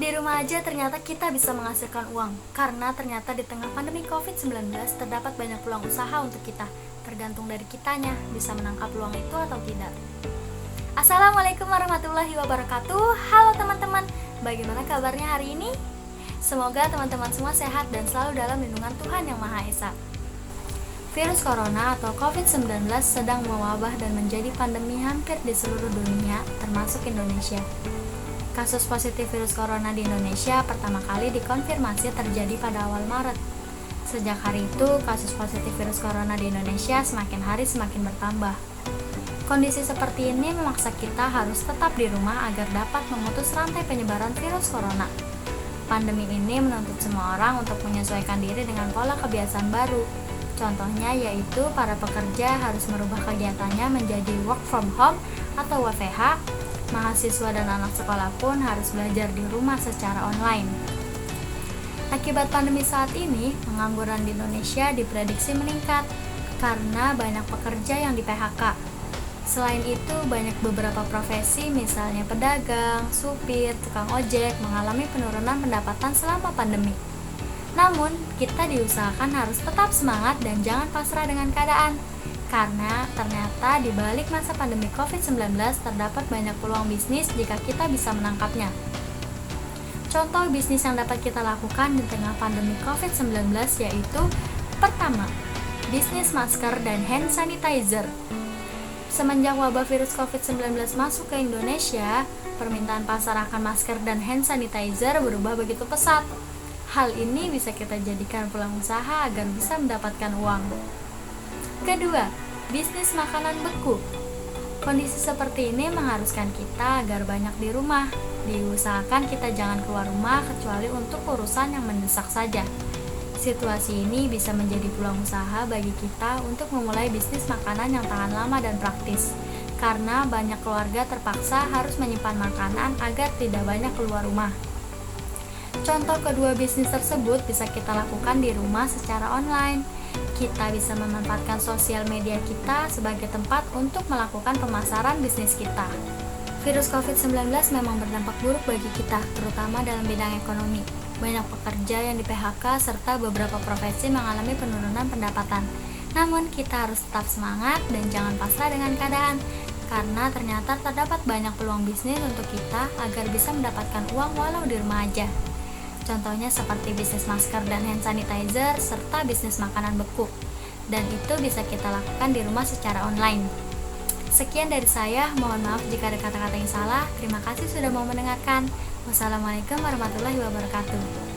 Di rumah aja ternyata kita bisa menghasilkan uang, karena ternyata di tengah pandemi COVID-19 terdapat banyak peluang usaha untuk kita. Tergantung dari kitanya, bisa menangkap peluang itu atau tidak. Assalamualaikum warahmatullahi wabarakatuh. Halo teman-teman, bagaimana kabarnya hari ini? Semoga teman-teman semua sehat dan selalu dalam lindungan Tuhan Yang Maha Esa. Virus corona atau COVID-19 sedang mewabah dan menjadi pandemi hampir di seluruh dunia, termasuk Indonesia. Kasus positif virus corona di Indonesia pertama kali dikonfirmasi terjadi pada awal Maret. Sejak hari itu, kasus positif virus corona di Indonesia semakin hari semakin bertambah. Kondisi seperti ini memaksa kita harus tetap di rumah agar dapat memutus rantai penyebaran virus corona. Pandemi ini menuntut semua orang untuk menyesuaikan diri dengan pola kebiasaan baru. Contohnya yaitu para pekerja harus merubah kegiatannya menjadi work from home atau WFH. Mahasiswa dan anak sekolah pun harus belajar di rumah secara online. Akibat pandemi saat ini, pengangguran di Indonesia diprediksi meningkat karena banyak pekerja yang di PHK. Selain itu, banyak beberapa profesi misalnya pedagang, supir, tukang ojek mengalami penurunan pendapatan selama pandemi. Namun, kita diusahakan harus tetap semangat dan jangan pasrah dengan keadaan. Karena ternyata di balik masa pandemi COVID-19 terdapat banyak peluang bisnis jika kita bisa menangkapnya. Contoh bisnis yang dapat kita lakukan di tengah pandemi COVID-19 yaitu: pertama, bisnis masker dan hand sanitizer. Semenjak wabah virus COVID-19 masuk ke Indonesia, permintaan pasar akan masker dan hand sanitizer berubah begitu pesat. Hal ini bisa kita jadikan peluang usaha agar bisa mendapatkan uang. Kedua, bisnis makanan beku. Kondisi seperti ini mengharuskan kita agar banyak di rumah. Diusahakan kita jangan keluar rumah kecuali untuk urusan yang mendesak saja. Situasi ini bisa menjadi peluang usaha bagi kita untuk memulai bisnis makanan yang tahan lama dan praktis. Karena banyak keluarga terpaksa harus menyimpan makanan agar tidak banyak keluar rumah. Contoh kedua bisnis tersebut bisa kita lakukan di rumah secara online. Kita bisa memanfaatkan sosial media kita sebagai tempat untuk melakukan pemasaran bisnis kita. Virus COVID-19 memang berdampak buruk bagi kita, terutama dalam bidang ekonomi. Banyak pekerja yang di PHK serta beberapa profesi mengalami penurunan pendapatan. Namun kita harus tetap semangat dan jangan pasrah dengan keadaan, karena ternyata terdapat banyak peluang bisnis untuk kita agar bisa mendapatkan uang walau di rumah aja. Contohnya seperti bisnis masker dan hand sanitizer, serta bisnis makanan beku. Dan itu bisa kita lakukan di rumah secara online. Sekian dari saya, mohon maaf jika ada kata-kata yang salah. Terima kasih sudah mau mendengarkan. Wassalamualaikum warahmatullahi wabarakatuh.